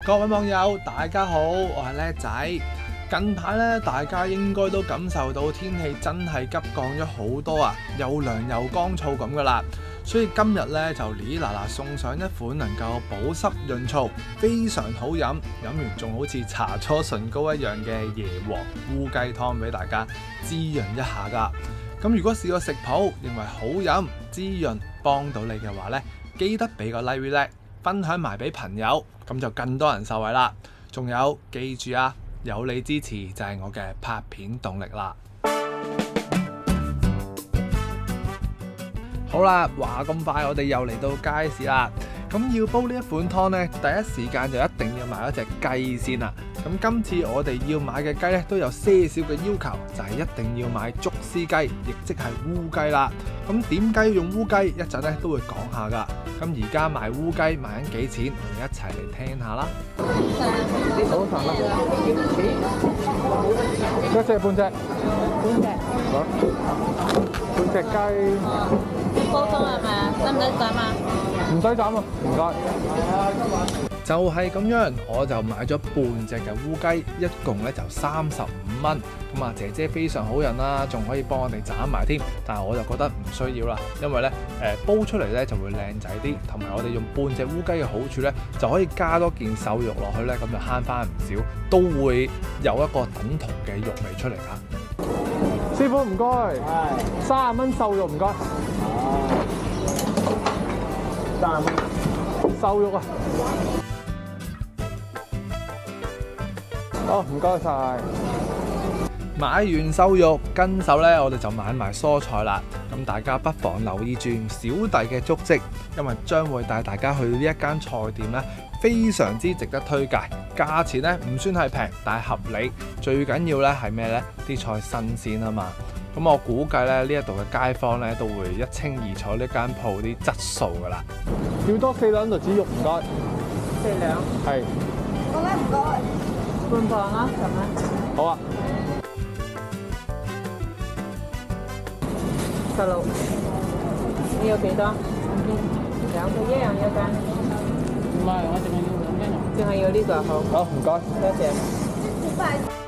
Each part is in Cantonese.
各位網友，大家好，我係叻仔。近排咧，大家應該都感受到天氣真係急降咗好多啊，又涼又乾燥咁噶啦。所以今日咧就哩嗱嗱送上一款能夠保濕潤燥，非常好飲，飲完仲好似搽咗唇膏一樣嘅椰皇烏雞湯俾大家滋潤一下噶。咁如果試過食譜認為好飲、滋潤、幫到你嘅話咧，記得俾個 like relax， 分享埋俾朋友，咁就更多人受惠啦。仲有記住啊，有你支持就係我嘅拍片動力啦。好啦，話咁快，我哋又嚟到街市啦。咁要煲呢一款湯呢，第一時間就一定要買一隻雞先啦。咁今次我哋要買嘅雞呢，都有些少嘅要求，就係一定要買竹絲雞，亦即係烏雞啦。咁點解要用烏雞？一陣呢都會講下噶。咁而家賣烏雞賣緊幾錢？我哋一齊嚟聽下啦。好長啦，一隻半隻，半隻雞。煲湯係咪啊？使唔使斬啊？唔使斬啊，唔該。就係咁樣，我就買咗半隻嘅烏雞，一共咧就35蚊。咁啊，姐姐非常好人啦，仲可以幫我哋斬埋添。但係我就覺得唔需要啦，因為咧煲出嚟咧就會靚仔啲，同埋我哋用半隻烏雞嘅好處咧，就可以加多件瘦肉落去咧，咁就慳翻唔少，都會有一個等同嘅肉味出嚟㗎。師傅唔該，30蚊瘦肉唔該。30蚊瘦肉啊！好，唔該晒。買完瘦肉，跟手咧，我哋就買埋蔬菜啦。咁大家不妨留意住小弟嘅足跡，因為將會帶大家去呢一間菜店咧，非常之值得推介。價錢咧唔算係平，但係合理。最緊要咧係咩咧？啲菜新鮮啊嘛。咁我估計咧呢一度嘅街坊咧都會一清二楚呢間鋪啲質素噶啦。要多4兩栗子肉唔該。4兩。係。唔該。半磅啊，10蚊。好啊。16。你要幾多？2個一樣一間。唔係，我淨係要呢個好。好，唔該。多謝。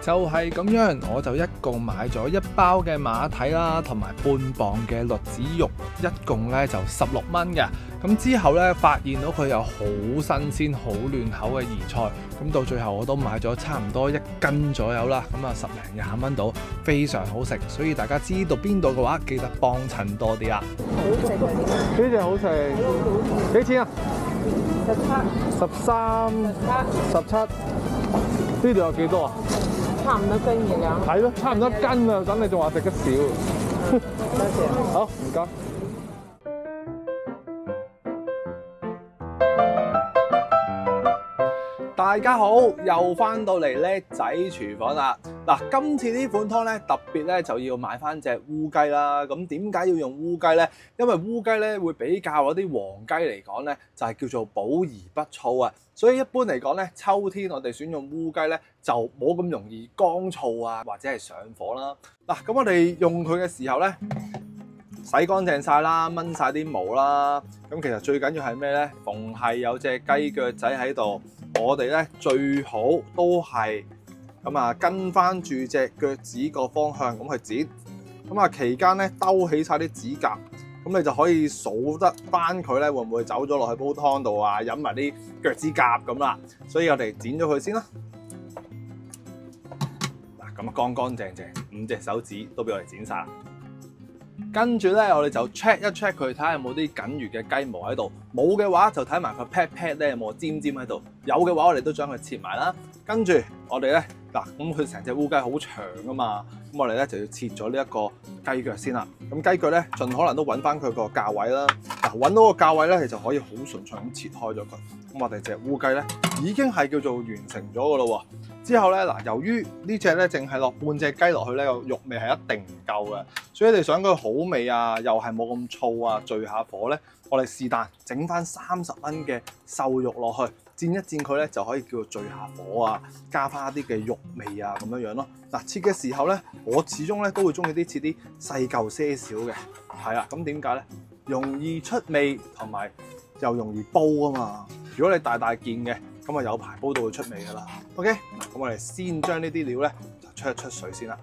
就係咁樣，我就一共買咗1包嘅馬蹄啦，同埋半磅嘅栗子肉，一共咧就16蚊嘅。咁之後咧發現到佢有好新鮮、好嫩口嘅椰菜，咁到最後我都買咗差唔多1斤左右啦。咁啊10零20蚊到，非常好食。所以大家知道邊度嘅話，記得幫襯多啲啦。好食啊！呢隻好食，幾錢啊？17、13、17。呢度有幾多啊？差唔多1斤2兩。係咯，差唔多1斤啊！等你仲話食得少。多謝。好，唔該。大家好，又翻到嚟叻仔廚房啦。嗱，今次呢款湯咧特別咧就要買翻隻烏雞啦。咁點解要用烏雞咧？因為烏雞咧會比較嗰啲黃雞嚟講咧，就係叫做保而不燥啊。所以一般嚟講咧，秋天我哋選用烏雞咧就冇咁容易乾燥啊，或者係上火啦。嗱，咁我哋用佢嘅時候咧，洗乾淨晒啦，掹晒啲毛啦。咁其實最緊要係咩咧？逢係有隻雞腳仔喺度，我哋咧最好都係咁啊，跟翻住隻腳趾個方向咁去剪。咁啊，期間咧兜起晒啲指甲，咁你就可以數得翻佢咧會唔會走咗落去煲湯度啊，飲埋啲腳趾甲咁啦。所以我哋剪咗佢先啦。嗱，咁啊乾乾淨淨，5隻手指都俾我哋剪晒啦。跟住咧，我哋就 check 一 check 佢，睇下有冇啲僅餘嘅雞毛喺度。冇嘅話，就睇埋佢 pat 咧有冇尖尖喺度。有嘅話，我哋都將佢切埋啦。跟住我哋咧嗱，咁佢成隻烏雞好長噶嘛，咁我哋咧就要切咗呢一個雞腳先啦。咁雞腳咧，盡可能都揾翻佢個價位啦。嗱，揾到個價位咧，你就可以好順暢咁切開咗佢。咁我哋隻烏雞咧已經係叫做完成咗噶咯喎。之後咧嗱，由於呢隻咧淨係落半隻雞落去咧，個肉味係一定唔夠嘅，所以你想佢好味啊，又係冇咁燥啊，聚下火咧，我哋是但整翻30蚊嘅瘦肉落去，煎一煎佢咧就可以叫做聚下火啊，加翻一啲嘅肉味啊咁樣樣咯。嗱，切嘅時候咧，我始終咧都會中意切啲細嚿些少嘅，係啊，咁點解咧？容易出味同埋又容易煲啊嘛。如果你大件嘅，咁啊有排煲到會出味噶啦。OK， 嗱咁我哋先將呢啲料咧就出一出水先啦。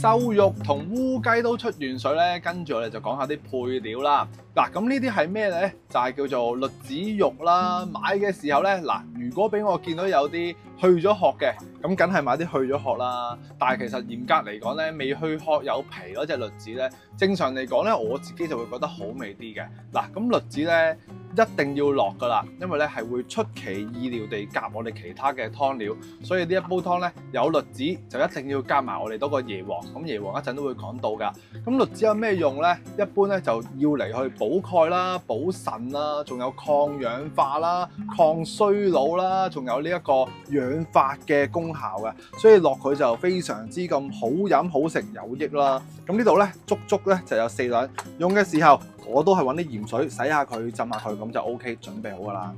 瘦肉同烏雞都出完水咧，跟住我哋就講下啲配料啦。嗱，咁呢啲係咩咧？就係叫做栗子肉啦。買嘅時候咧，嗱，如果俾我見到有啲去咗殼嘅，咁梗係買啲去咗殼啦。但係其實嚴格嚟講咧，未去殼有皮嗰隻栗子咧，正常嚟講咧，我自己就會覺得好味啲嘅。嗱，咁栗子咧一定要落噶啦，因為咧係會出其意料地夾我哋其他嘅湯料，所以呢一煲湯咧有栗子就一定要加埋我哋嗰個椰皇。咁椰皇一陣都會講到㗎。咁栗子有咩用咧？一般咧就要嚟去補鈣啦、補腎啦，仲有抗氧化啦、抗衰老啦，仲有呢一個養髮嘅功效嘅，所以落佢就非常之咁好飲、好食、有益啦。咁呢度咧足足咧就有4兩，用嘅時候我都係揾啲鹽水洗下佢、浸下佢，咁就 OK， 準備好㗎啦。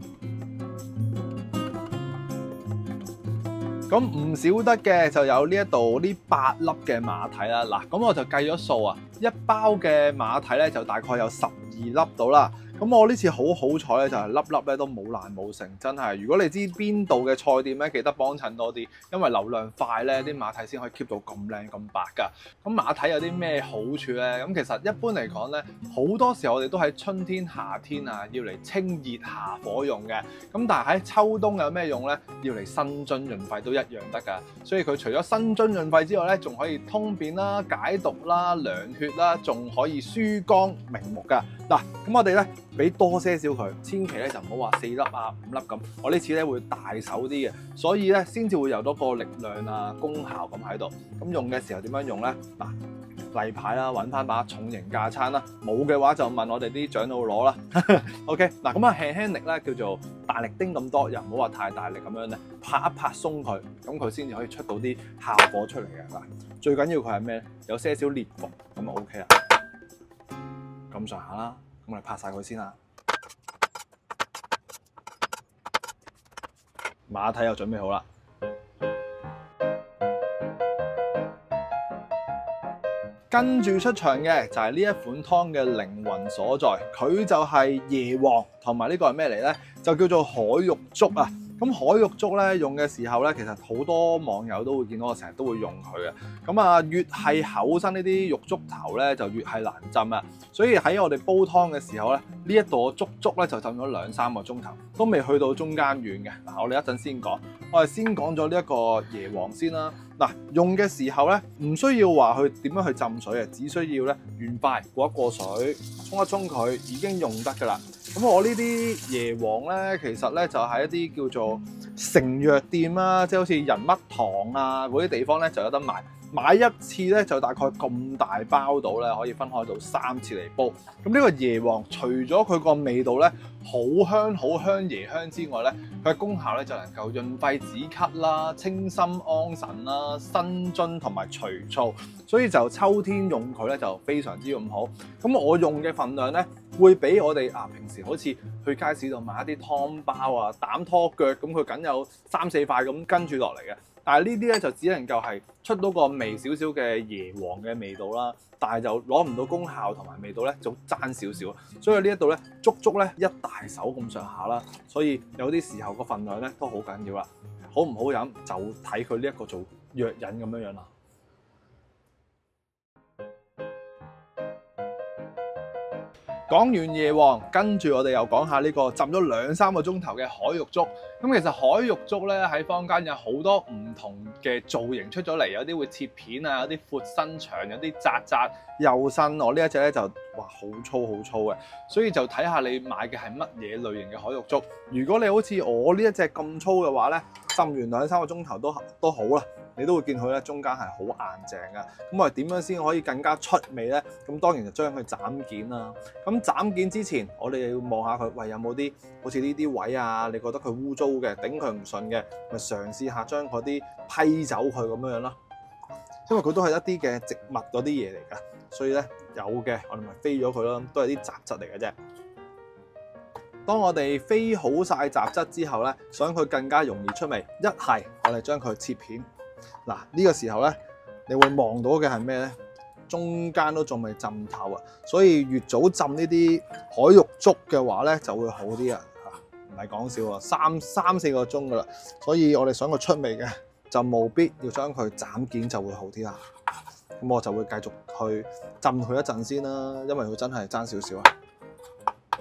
咁唔少得嘅就有呢一度呢8粒嘅馬蹄啦。嗱，咁我就計咗數啊，一包嘅馬蹄咧就大概有12粒到啦。咁我呢次好彩咧，就係粒粒咧都冇爛冇成，真係。如果你知邊度嘅菜店咧，記得幫襯多啲，因為流量快咧，啲馬蹄先可以 keep 到咁靚咁白㗎。咁馬蹄有啲咩好處咧？咁其實一般嚟講咧，好多時候我哋都喺春天、夏天啊，要嚟清熱下火用嘅。咁但係喺秋冬有咩用咧？要嚟生津潤肺都一樣得㗎。所以佢除咗生津潤肺之外咧，仲可以通便啦、解毒啦、涼血啦，仲可以疏肝明目㗎。嗱，咁我哋咧俾多些少佢，千祈咧就唔好話4粒啊、5粒咁。我呢次咧會大手啲嘅，所以咧先至會有多個力量啊、功效咁喺度。咁用嘅時候點樣用咧？嗱，例牌啦，揾翻把重型架撐啦，冇嘅話就問我哋啲長老攞啦。OK， 嗱咁啊輕輕力咧叫做大力丁咁多，又唔好話太大力咁樣咧，拍一拍鬆佢，咁佢先至可以出到啲效果出嚟嘅。嗱，最緊要佢係咩咧？有些少裂縫，咁就 OK 啦。咁上下啦，咁我哋拍晒佢先啦。馬蹄又準備好啦。跟住出場嘅就係呢一款湯嘅靈魂所在，佢就係椰皇同埋呢個係咩嚟咧？就叫做海肉粥啊！咁海肉粥咧用嘅時候咧，其實好多網友都會見到我成日都會用佢嘅。咁啊，越係厚身呢啲肉粥頭咧，就越係難浸啊。所以喺我哋煲湯嘅時候咧，呢一度足足咧就浸咗2-3個鐘頭，都未去到中間軟嘅。嗱，我哋一陣先講，我哋先講咗呢一個椰皇先啦。嗱，用嘅時候咧，唔需要話去點樣去浸水嘅，只需要咧原塊過一過水，沖一沖佢，已經用得㗎啦。咁我呢啲椰皇咧，其實咧就係一啲叫做成藥店啦，即係好似仁乜堂啊嗰啲地方咧就有得賣。買一次咧就大概咁大包到咧，可以分開到3次嚟煲。咁呢個椰皇除咗佢個味道咧好香椰香之外咧，佢嘅功效咧就能夠潤肺止咳啦、清心安神啦、生津同埋除燥，所以就秋天用佢咧就非常之咁好。咁我用嘅份量咧會比我哋平時好似去街市度買一啲湯包啊、膽拖腳咁，佢梗有3-4塊咁跟住落嚟嘅。但係呢啲咧就只能夠係出到個微少少嘅椰皇嘅味道啦，但係就攞唔到功效同埋味道咧，就爭少少。所以呢一度咧足足咧一大手咁上下啦，所以有啲時候個份量咧都好緊要啦。好唔好飲就睇佢呢一個做藥引咁樣樣啦。講完椰皇，跟住我哋又講下呢個浸咗2-3個鐘頭嘅海肉粥。咁其實海肉粥咧喺坊間有好多唔同嘅造型出咗嚟，有啲會切片啊，有啲闊身長，有啲窄窄幼身。我呢一隻咧就哇好粗嘅，所以就睇下你買嘅係乜嘢類型嘅海肉粥。如果你好似我呢一隻咁粗嘅話咧，浸完2-3個鐘頭都好啦。你都會見佢咧，中間係好硬淨㗎。咁我哋點樣先可以更加出味咧？咁當然就將佢斬件啦。咁斬件之前，我哋要望下佢，喂有冇啲好似呢啲位啊？你覺得佢污糟嘅，頂佢唔順嘅，咪嘗試下將嗰啲批走佢咁樣啦。因為佢都係一啲嘅植物嗰啲嘢嚟㗎，所以咧有嘅我哋咪飛咗佢咯，都係啲雜質嚟嘅啫。當我哋飛好晒雜質之後咧，想佢更加容易出味，一係我哋將佢切片。嗱，呢個時候咧，你會望到嘅係咩咧？中間都仲未浸透啊，所以越早浸呢啲海肉粥嘅話咧，就會好啲啊！唔係講笑啊，三四個鐘噶啦，所以我哋想佢出味嘅，就務必要將佢斬件就會好啲啦。咁我就會繼續去浸佢一陣先啦，因為佢真係爭少少啊。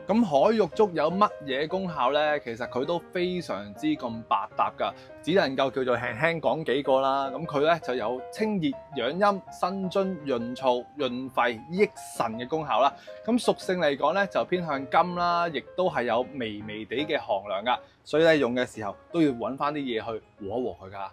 咁海肉粥有乜嘢功效呢？其實佢都非常之咁百搭㗎，只能夠叫做輕輕講幾個啦。咁佢咧就有清熱養陰、生津潤燥、潤肺益腎嘅功效啦。咁屬性嚟講咧就偏向甘啦，亦都係有微微地嘅寒涼㗎，所以咧用嘅時候都要揾翻啲嘢去和一和佢㗎。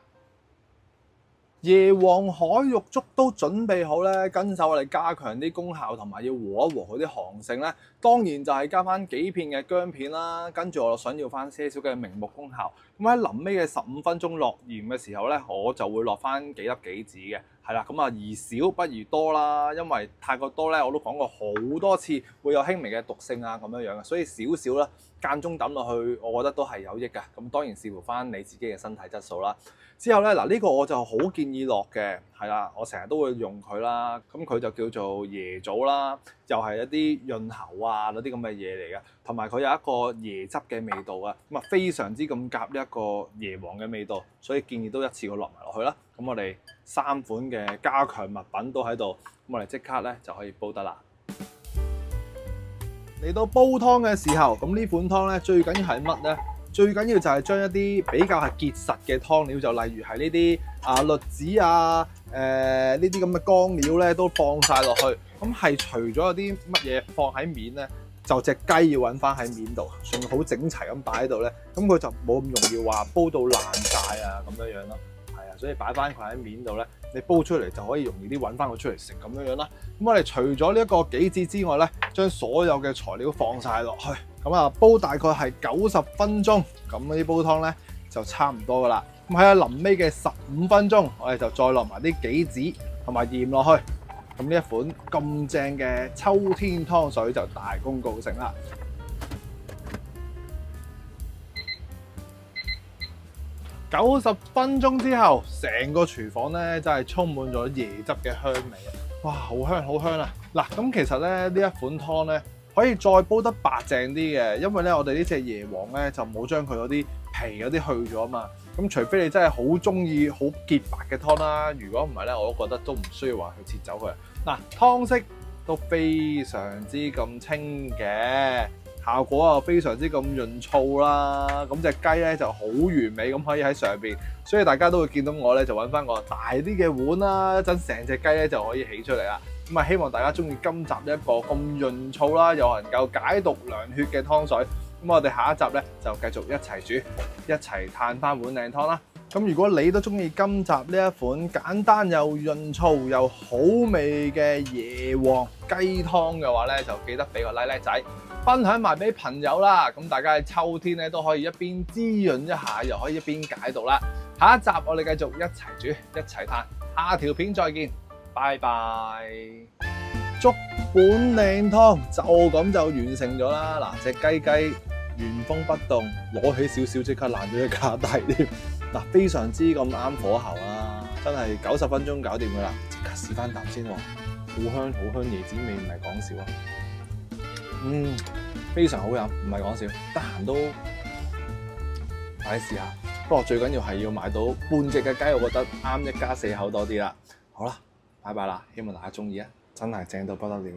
椰皇海肉粥都準備好咧，跟手我哋加強啲功效同埋要和一和佢啲寒性咧，當然就係加翻幾片嘅薑片啦，跟住我想要翻些少嘅明目功效。咁喺臨尾嘅15分鐘落鹽嘅時候咧，我就會落翻幾粒杞子嘅，係啦，咁啊宜少不宜多啦，因為太過多咧，我都講過好多次會有輕微嘅毒性啊咁樣樣嘅，所以少少啦，間中抌落去，我覺得都係有益嘅。咁當然視乎翻你自己嘅身體質素啦。之後咧，嗱呢個我就好建議落嘅，係啦，我成日都會用佢啦。咁佢就叫做椰棗啦，又係一啲潤喉啊嗰啲咁嘅嘢嚟嘅，同埋佢有一個椰汁嘅味道啊，咁啊非常之咁夾一個椰皇嘅味道，所以建議都一次過落埋落去啦。咁我哋3款嘅加強物品都喺度，咁我哋即刻咧就可以煲得啦。嚟到煲湯嘅時候，咁呢款湯咧最緊要係乜咧？最緊要就係將一啲比較係結實嘅湯料，就例如係呢啲栗子啊、呢啲咁嘅乾料咧，都放晒落去。咁係除咗有啲乜嘢放喺面咧，就隻雞要揾翻喺面度，仲好整齊咁擺喺度咧，咁佢就冇咁容易話煲到爛晒啊咁樣樣咯。係啊，所以擺翻佢喺面度咧，你煲出嚟就可以容易啲揾翻佢出嚟食咁樣樣啦。咁我哋除咗呢一個杞子之外咧，將所有嘅材料放晒落去。咁啊，煲大概係90分鐘，咁呢啲煲湯咧就差唔多噶啦。咁喺臨尾嘅15分鐘，我哋就再落埋啲杞子同埋鹽落去。咁呢一款咁正嘅秋天湯水就大功告成啦。90分鐘之後，成個廚房咧真係充滿咗椰汁嘅香味啊！哇，好香好香啊！嗱，咁其實咧呢一款湯咧，可以再煲得白淨啲嘅，因為咧我哋呢隻椰皇咧就冇將佢嗰啲皮嗰啲去咗啊嘛。咁除非你真係好中意好潔白嘅湯啦，如果唔係咧，我都覺得都唔需要話去切走佢。嗱，湯色都非常之咁清嘅，效果又非常之咁潤燥啦。咁隻雞咧就好完美咁可以喺上邊，所以大家都會見到我咧就揾翻個大啲嘅碗啦，一陣成隻雞咧就可以起出嚟啦。咁啊，希望大家中意今集一個咁潤燥啦，又能夠解毒涼血嘅湯水。咁我哋下一集咧就繼續一齊煮，一齊嘆翻碗靚湯啦。咁如果你都中意今集呢一款簡單又潤燥又好味嘅椰皇雞湯嘅話咧，就記得俾個 like 仔，分享埋俾朋友啦。咁大家喺秋天咧都可以一邊滋潤一下，又可以一邊解毒啦。下一集我哋繼續一齊煮，一齊嘆。下條片再見。拜拜！粥本靚湯就咁就完成咗啦。嗱，隻雞原封不動，攞起少少即刻爛咗隻架底添。嗱，非常之咁啱火候啦，真係90分鐘搞掂噶啦。即刻試翻啖先喎，好香好香，椰子味唔係講笑啊！非常好飲，唔係講笑。得閒都快啲試下。不過最緊要係要買到半隻嘅雞，我覺得啱一家4口多啲啦。好啦。拜拜啦，希望大家中意啊！真係正到不得了。